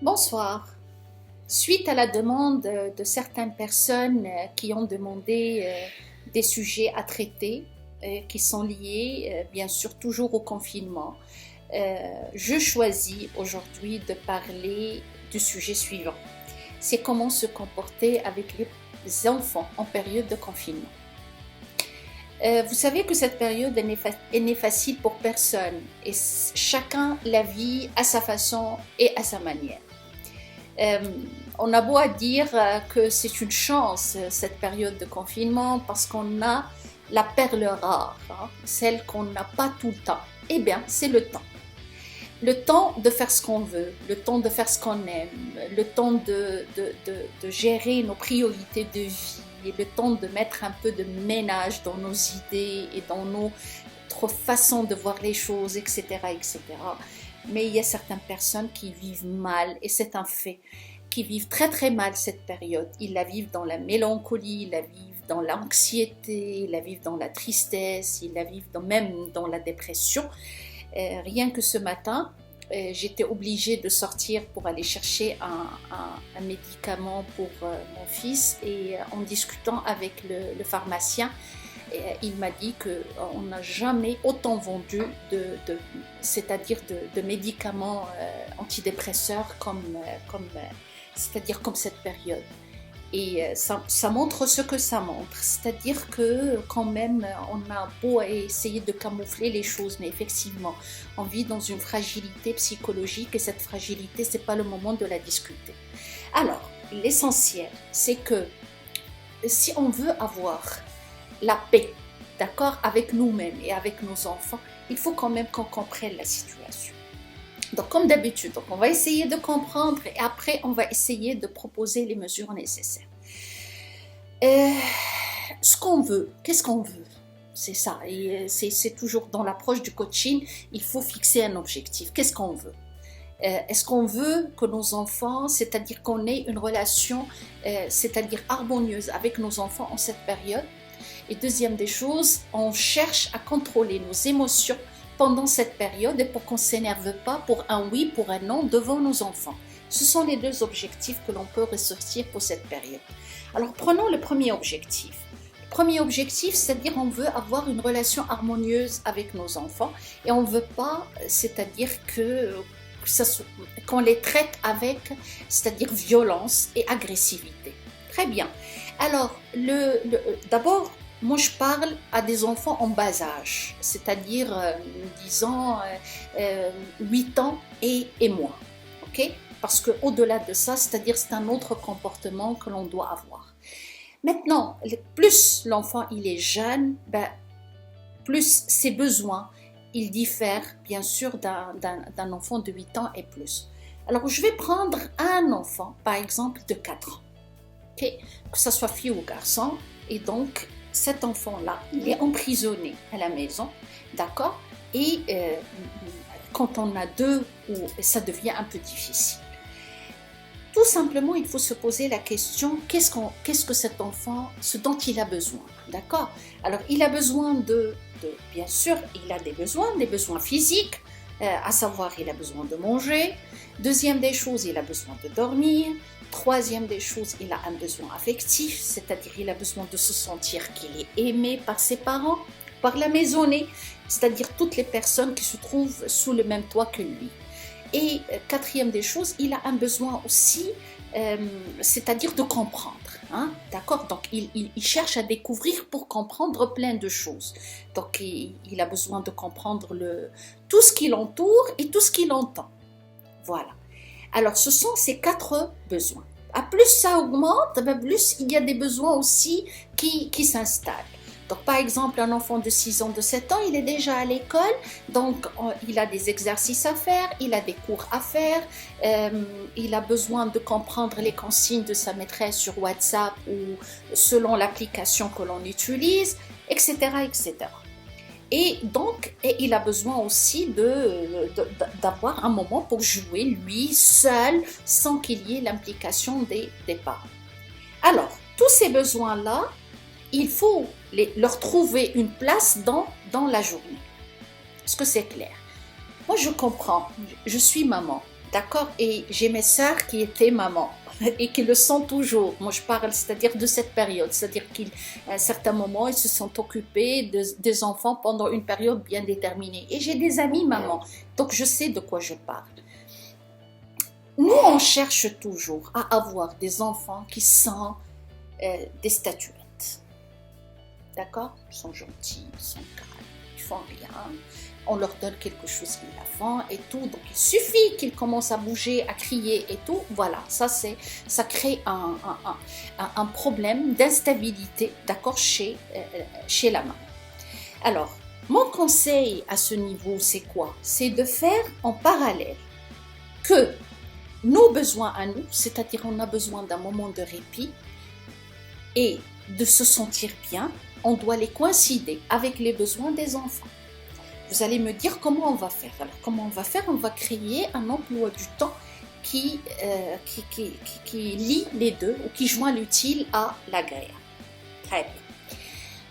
Bonsoir. Suite à la demande de certaines personnes qui ont demandé des sujets à traiter qui sont liés bien sûr toujours au confinement, je choisis aujourd'hui de parler du sujet suivant. C'est comment se comporter avec les enfants en période de confinement. Vous savez que cette période n'est facile pour personne et chacun la vit à sa façon et à sa manière. On a beau à dire que c'est une chance cette période de confinement parce qu'on a la perle rare, celle qu'on n'a pas tout le temps. Eh bien, c'est le temps. Le temps de faire ce qu'on veut, le temps de faire ce qu'on aime, le temps de gérer nos priorités de vie, et le temps de mettre un peu de ménage dans nos idées et dans notre façon de voir les choses, etc., etc. Mais il y a certaines personnes qui vivent mal, et c'est un fait, qui vivent très très mal cette période. Ils la vivent dans la mélancolie, ils la vivent dans l'anxiété, ils la vivent dans la tristesse, ils la vivent même dans la dépression. Rien que ce matin, j'étais obligée de sortir pour aller chercher un médicament pour mon fils et en discutant avec le pharmacien, il m'a dit qu'on n'a jamais autant vendu c'est-à-dire de médicaments antidépresseurs c'est-à-dire comme cette période. Et ça montre ce que ça montre, c'est-à-dire que quand même on a beau essayer de camoufler les choses, mais effectivement on vit dans une fragilité psychologique et cette fragilité c'est pas le moment de la discuter. Alors l'essentiel c'est que si on veut avoir la paix, d'accord, avec nous-mêmes et avec nos enfants, il faut quand même qu'on comprenne la situation. Donc, comme d'habitude, on va essayer de comprendre et après, on va essayer de proposer les mesures nécessaires. Ce qu'on veut, qu'est-ce qu'on veut? C'est ça, et c'est toujours dans l'approche du coaching, il faut fixer un objectif. Qu'est-ce qu'on veut? Est-ce qu'on veut que nos enfants, c'est-à-dire qu'on ait une relation, c'est-à-dire harmonieuse avec nos enfants en cette période? Et deuxième des choses, on cherche à contrôler nos émotions pendant cette période et pour qu'on ne s'énerve pas pour un oui, pour un non devant nos enfants. Ce sont les deux objectifs que l'on peut ressortir pour cette période. Alors prenons le premier objectif. Le premier objectif, c'est-à-dire on veut avoir une relation harmonieuse avec nos enfants et on ne veut pas, c'est-à-dire qu'on les traite avec, c'est-à-dire violence et agressivité. Très bien. Alors, d'abord, moi, je parle à des enfants en bas âge, c'est-à-dire, disons, 8 ans et moins, ok? Parce qu'au-delà de ça, c'est-à-dire c'est un autre comportement que l'on doit avoir. Maintenant, plus l'enfant il est jeune, plus ses besoins, ils diffèrent bien sûr d'un enfant de 8 ans et plus. Alors, je vais prendre un enfant, par exemple, de 4 ans, okay? Que ce soit fille ou garçon, et donc, cet enfant-là, il est emprisonné à la maison, d'accord? Et quand on a deux, ça devient un peu difficile. Tout simplement, il faut se poser la question, qu'est-ce que cet enfant, ce dont il a besoin, d'accord? Alors, il a besoin bien sûr, il a des besoins physiques, à savoir, il a besoin de manger. Deuxième des choses, il a besoin de dormir. Troisième des choses, il a un besoin affectif, c'est-à-dire il a besoin de se sentir qu'il est aimé par ses parents, par la maisonnée, c'est-à-dire toutes les personnes qui se trouvent sous le même toit que lui. Et quatrième des choses, il a un besoin aussi, c'est-à-dire de comprendre. D'accord? Donc il cherche à découvrir pour comprendre plein de choses. Donc il a besoin de comprendre tout ce qui l'entoure et tout ce qu'il entend. Voilà. Alors, ce sont ces 4 besoins. À plus ça augmente, plus il y a des besoins aussi qui s'installent. Donc, par exemple, un enfant de 6 ans, de 7 ans, il est déjà à l'école, donc il a des exercices à faire, il a des cours à faire, il a besoin de comprendre les consignes de sa maîtresse sur WhatsApp ou selon l'application que l'on utilise, etc., etc. Et donc, il a besoin aussi d'avoir un moment pour jouer lui seul, sans qu'il y ait l'implication des parents. Alors, tous ces besoins-là, il faut leur trouver une place dans la journée. Est-ce que c'est clair? Moi, je comprends, je suis maman, D'accord? Et j'ai mes sœurs qui étaient mamans et qui le sont toujours. Moi, je parle, c'est-à-dire de cette période. C'est-à-dire qu'à un certain moment, ils se sont occupés des enfants pendant une période bien déterminée. Et j'ai des amis mamans, donc je sais de quoi je parle. Nous, on cherche toujours à avoir des enfants qui sont des statuettes. D'accord? Ils sont gentils, ils sont calmes, ils font rien. On leur donne quelque chose qu'ils la font et tout. Donc, il suffit qu'ils commencent à bouger, à crier et tout. Voilà, ça crée un problème d'instabilité, d'accord, chez la maman. Alors, mon conseil à ce niveau, c'est quoi? C'est de faire en parallèle que nos besoins à nous, c'est-à-dire on a besoin d'un moment de répit et de se sentir bien, on doit les coïncider avec les besoins des enfants. Vous allez me dire comment on va faire. Alors, comment on va faire? On va créer un emploi du temps qui lie les deux ou qui joint l'utile à l'agréable. Très bien.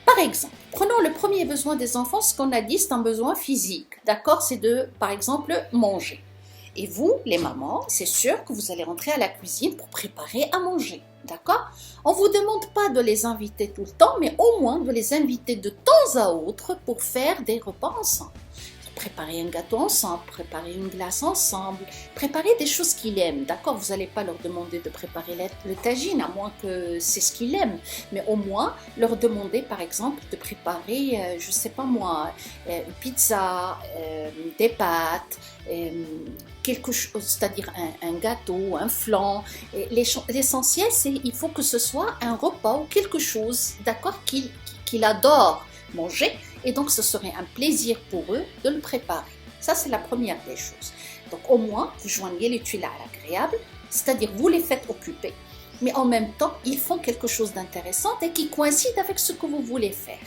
Par exemple, prenons le premier besoin des enfants, ce qu'on a dit, c'est un besoin physique. D'accord? C'est de, par exemple, manger. Et vous, les mamans, c'est sûr que vous allez rentrer à la cuisine pour préparer à manger. D'accord? On ne vous demande pas de les inviter tout le temps, mais au moins de les inviter de temps à autre pour faire des repas ensemble. Préparer un gâteau ensemble, préparer une glace ensemble, préparer des choses qu'ils aiment. D'accord? Vous n'allez pas leur demander de préparer le tagine, à moins que c'est ce qu'ils aiment. Mais au moins, leur demander, par exemple, de préparer, je ne sais pas moi, une pizza, des pâtes, quelque chose, c'est-à-dire un gâteau, un flan. L'essentiel, c'est il faut que ce soit un repas ou quelque chose, d'accord, qu'il adore manger, et donc ce serait un plaisir pour eux de le préparer. Ça, c'est la première des choses. Donc au moins, vous joignez l'utile à l'agréable, c'est-à-dire vous les faites occuper, mais en même temps, ils font quelque chose d'intéressant et qui coïncide avec ce que vous voulez faire.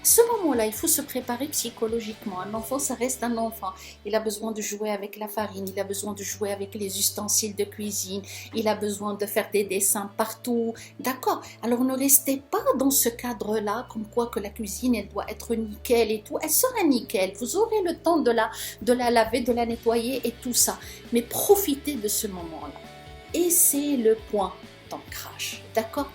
À ce moment-là, il faut se préparer psychologiquement. Un enfant, ça reste un enfant. Il a besoin de jouer avec la farine, il a besoin de jouer avec les ustensiles de cuisine, il a besoin de faire des dessins partout. D'accord? Alors ne restez pas dans ce cadre-là, comme quoi que la cuisine, elle doit être nickel et tout. Elle sera nickel. Vous aurez le temps de la laver, de la nettoyer et tout ça. Mais profitez de ce moment-là. Et c'est le point d'ancrage. D'accord?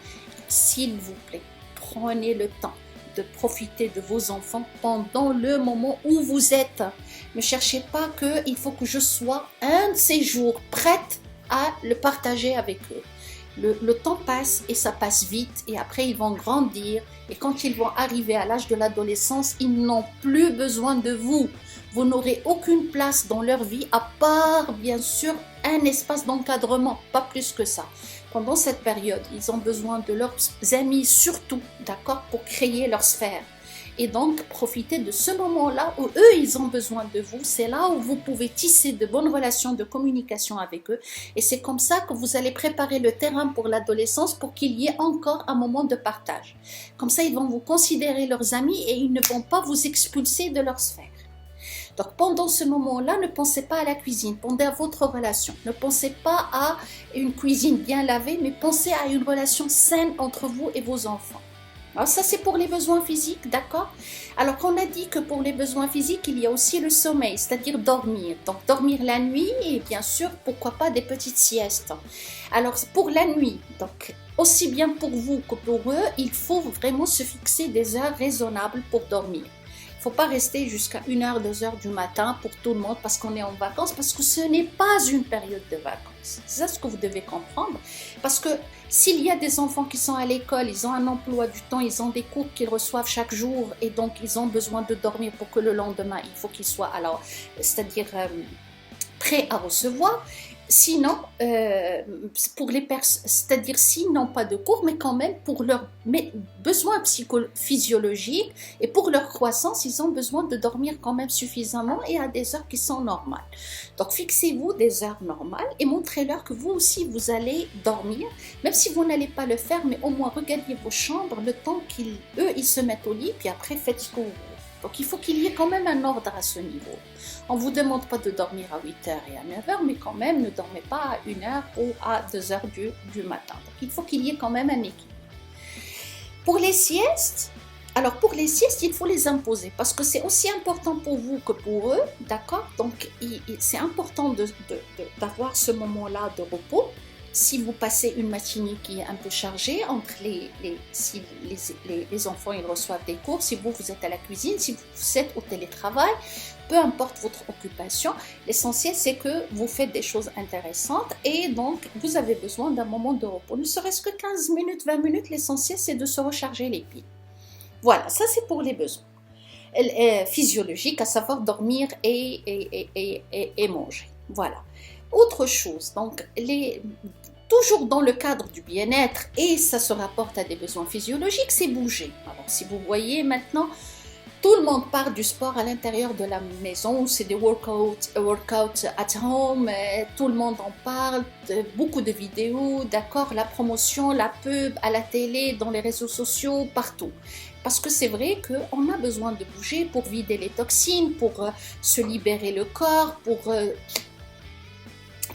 S'il vous plaît, prenez le temps de profiter de vos enfants pendant le moment où vous êtes. Ne cherchez pas qu'il faut que je sois un de ces jours prête à le partager avec eux. Le temps passe et ça passe vite et après ils vont grandir et quand ils vont arriver à l'âge de l'adolescence, ils n'ont plus besoin de vous. Vous n'aurez aucune place dans leur vie à part bien sûr un espace d'encadrement, pas plus que ça. Pendant cette période, ils ont besoin de leurs amis surtout, d'accord, pour créer leur sphère. Et donc, profitez de ce moment-là où eux, ils ont besoin de vous. C'est là où vous pouvez tisser de bonnes relations de communication avec eux. Et c'est comme ça que vous allez préparer le terrain pour l'adolescence pour qu'il y ait encore un moment de partage. Comme ça, ils vont vous considérer leurs amis et ils ne vont pas vous expulser de leur sphère. Donc pendant ce moment-là, ne pensez pas à la cuisine, pensez à votre relation. Ne pensez pas à une cuisine bien lavée, mais pensez à une relation saine entre vous et vos enfants. Alors ça, c'est pour les besoins physiques, d'accord? Alors qu'on a dit que pour les besoins physiques, il y a aussi le sommeil, c'est-à-dire dormir. Donc dormir la nuit et bien sûr, pourquoi pas des petites siestes. Alors pour la nuit, donc aussi bien pour vous que pour eux, il faut vraiment se fixer des heures raisonnables pour dormir. Il ne faut pas rester jusqu'à 1h, 2h du matin pour tout le monde parce qu'on est en vacances, parce que ce n'est pas une période de vacances. C'est ça ce que vous devez comprendre. Parce que s'il y a des enfants qui sont à l'école, ils ont un emploi du temps, ils ont des cours qu'ils reçoivent chaque jour et donc ils ont besoin de dormir pour que le lendemain, il faut qu'ils soient alors, c'est-à-dire prêts à recevoir. Sinon, pour les c'est-à-dire s'ils n'ont pas de cours, mais quand même pour leurs besoins physiologiques et pour leur croissance, ils ont besoin de dormir quand même suffisamment et à des heures qui sont normales. Donc fixez-vous des heures normales et montrez-leur que vous aussi vous allez dormir, même si vous n'allez pas le faire, mais au moins regardez vos chambres le temps ils se mettent au lit, puis après faites ce que vous voulez. Donc il faut qu'il y ait quand même un ordre à ce niveau. On ne vous demande pas de dormir à 8h et à 9h, mais quand même ne dormez pas à 1h ou à 2h du matin. Donc il faut qu'il y ait quand même un équilibre. Pour les siestes, Alors pour les siestes, il faut les imposer parce que c'est aussi important pour vous que pour eux, d'accord? Donc c'est important d'avoir ce moment-là de repos. Si vous passez une matinée qui est un peu chargée, entre si les enfants ils reçoivent des cours, si vous êtes à la cuisine, si vous êtes au télétravail, peu importe votre occupation, l'essentiel c'est que vous faites des choses intéressantes et donc vous avez besoin d'un moment de repos. Ne serait-ce que 15 minutes, 20 minutes, l'essentiel c'est de se recharger les piles. Voilà, ça c'est pour les besoins physiologiques, à savoir dormir et manger. Voilà. Autre chose, donc toujours dans le cadre du bien-être, et ça se rapporte à des besoins physiologiques, c'est bouger. Alors si vous voyez maintenant, tout le monde parle du sport à l'intérieur de la maison, c'est des workouts at home, tout le monde en parle, beaucoup de vidéos, d'accord, la promotion, la pub à la télé, dans les réseaux sociaux, partout. Parce que c'est vrai qu'on a besoin de bouger pour vider les toxines, pour se libérer le corps,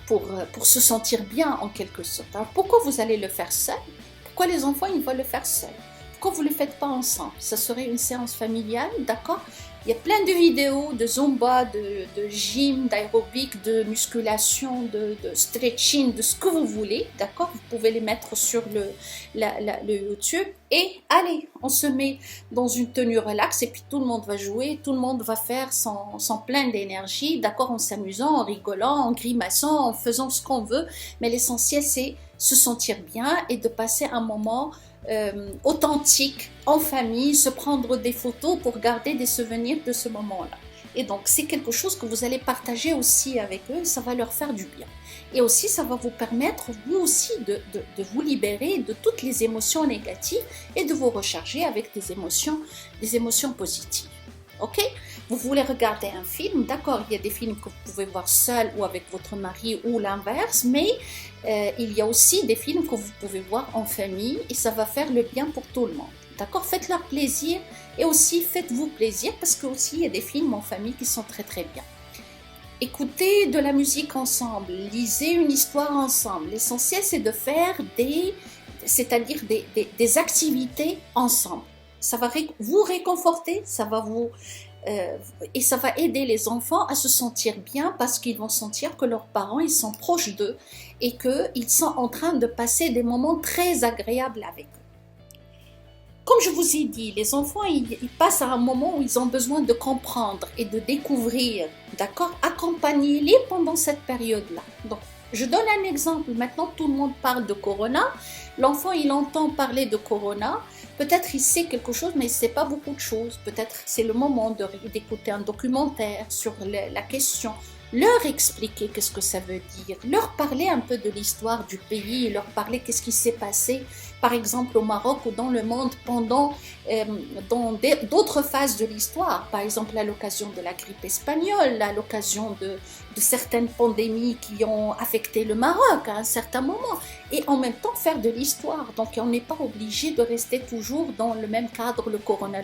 pour se sentir bien en quelque sorte. Alors pourquoi vous allez le faire seul? Pourquoi les enfants ils vont le faire seuls? Pourquoi vous ne le faites pas ensemble? Ça serait une séance familiale, d'accord? Il y a plein de vidéos de zumba, de gym, d'aérobic, de musculation, de stretching, de ce que vous voulez, d'accord? Vous pouvez les mettre sur le YouTube et allez, on se met dans une tenue relax et puis tout le monde va jouer, tout le monde va faire son plein d'énergie, d'accord? En s'amusant, en rigolant, en grimaçant, en faisant ce qu'on veut, mais l'essentiel c'est se sentir bien et de passer un moment authentique en famille, se prendre des photos pour garder des souvenirs de ce moment-là. Et donc c'est quelque chose que vous allez partager aussi avec eux, ça va leur faire du bien. Et aussi ça va vous permettre vous aussi de vous libérer de toutes les émotions négatives et de vous recharger avec des émotions positives. Ok? Vous voulez regarder un film, d'accord, il y a des films que vous pouvez voir seul ou avec votre mari ou l'inverse, mais il y a aussi des films que vous pouvez voir en famille et ça va faire le bien pour tout le monde. D'accord? Faites-leur plaisir et aussi faites-vous plaisir parce que aussi il y a des films en famille qui sont très très bien. Écoutez de la musique ensemble, lisez une histoire ensemble. L'essentiel c'est de faire c'est-à-dire des activités ensemble. Ça va vous réconforter, ça va et ça va aider les enfants à se sentir bien parce qu'ils vont sentir que leurs parents ils sont proches d'eux et qu'ils sont en train de passer des moments très agréables avec eux. Comme je vous ai dit, les enfants ils passent à un moment où ils ont besoin de comprendre et de découvrir, d'accord? Accompagnez-les pendant cette période-là. Donc, je donne un exemple. Maintenant, tout le monde parle de Corona. L'enfant, il entend parler de Corona. Peut-être il sait quelque chose, mais il ne sait pas beaucoup de choses. Peut-être c'est le moment d'écouter un documentaire sur la question. Leur expliquer qu'est-ce que ça veut dire, leur parler un peu de l'histoire du pays, leur parler qu'est-ce qui s'est passé, par exemple au Maroc ou dans le monde pendant dans d'autres phases de l'histoire, par exemple à l'occasion de la grippe espagnole, à l'occasion de certaines pandémies qui ont affecté le Maroc à un certain moment, et en même temps faire de l'histoire. Donc on n'est pas obligé de rester toujours dans le même cadre, le corona,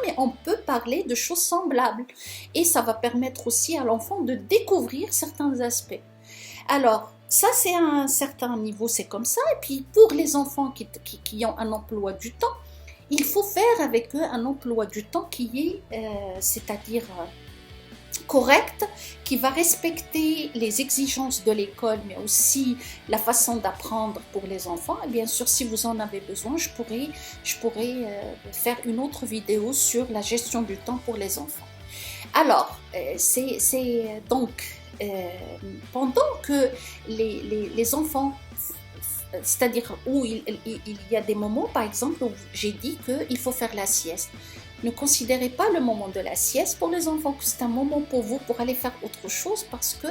mais on peut parler de choses semblables, et ça va permettre aussi à l'enfant de découvrir certains aspects. Alors, ça c'est à un certain niveau, c'est comme ça. Et puis pour les enfants qui ont un emploi du temps, il faut faire avec eux un emploi du temps qui est, c'est-à-dire correct, qui va respecter les exigences de l'école, mais aussi la façon d'apprendre pour les enfants. Et bien sûr, si vous en avez besoin, je pourrais faire une autre vidéo sur la gestion du temps pour les enfants. Alors, c'est donc pendant que les enfants, c'est-à-dire où il y a des moments, par exemple, où j'ai dit qu'il faut faire la sieste. Ne considérez pas le moment de la sieste pour les enfants que c'est un moment pour vous pour aller faire autre chose parce que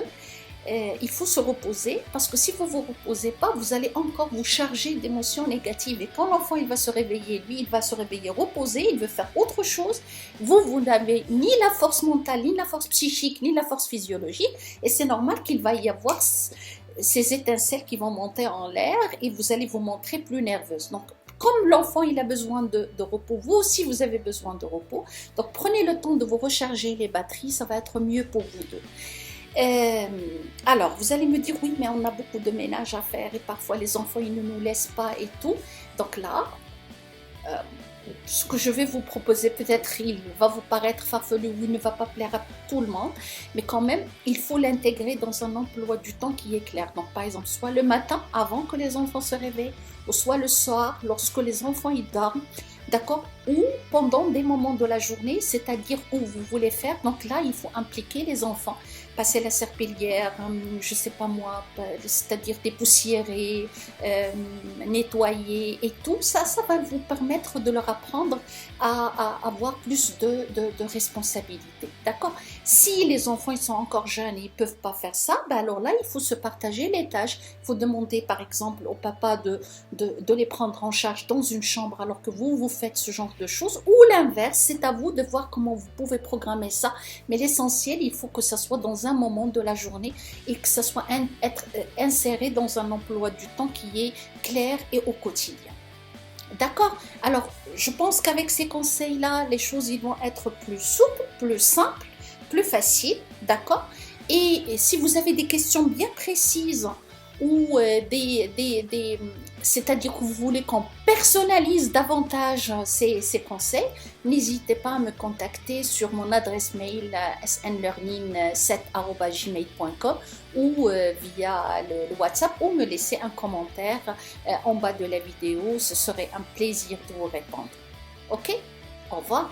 il faut se reposer, parce que si vous ne vous reposez pas, vous allez encore vous charger d'émotions négatives. Et quand l'enfant il va se réveiller, lui, il va se réveiller reposé, il veut faire autre chose. Vous n'avez ni la force mentale, ni la force psychique, ni la force physiologique. Et c'est normal qu'il va y avoir ces étincelles qui vont monter en l'air et vous allez vous montrer plus nerveuse. Donc, comme l'enfant il a besoin de repos, vous aussi vous avez besoin de repos. Donc, prenez le temps de vous recharger les batteries, ça va être mieux pour vous deux. Alors, vous allez me dire, oui, mais on a beaucoup de ménage à faire et parfois les enfants, ils ne nous laissent pas et tout. Donc là, ce que je vais vous proposer, peut-être il va vous paraître farfelu ou il ne va pas plaire à tout le monde, mais quand même, il faut l'intégrer dans un emploi du temps qui est clair. Donc, par exemple, soit le matin avant que les enfants se réveillent, ou soit le soir lorsque les enfants ils dorment, d'accord? Ou pendant des moments de la journée, c'est-à-dire où vous voulez faire. Donc là, il faut impliquer les enfants, passer la serpillière, je sais pas moi, c'est-à-dire dépoussiérer, nettoyer et tout. Ça va vous permettre de leur apprendre à avoir plus de responsabilités, d'accord? Si les enfants ils sont encore jeunes et ils peuvent pas faire ça, ben alors là, il faut se partager les tâches. Il faut demander par exemple au papa de les prendre en charge dans une chambre alors que vous faites ce genre de choses, ou l'inverse, c'est à vous de voir comment vous pouvez programmer ça, mais l'essentiel, il faut que ça soit dans un moment de la journée et que ça soit être inséré dans un emploi du temps qui est clair et au quotidien. D'accord? Alors, je pense qu'avec ces conseils-là, les choses ils vont être plus souples, plus simples, plus faciles, d'accord? Et si vous avez des questions bien précises ou c'est-à-dire que vous voulez qu'on personnalise davantage ces conseils, n'hésitez pas à me contacter sur mon adresse mail snlearning7@gmail.com ou via le WhatsApp, ou me laisser un commentaire en bas de la vidéo. Ce serait un plaisir de vous répondre. Ok? Au revoir.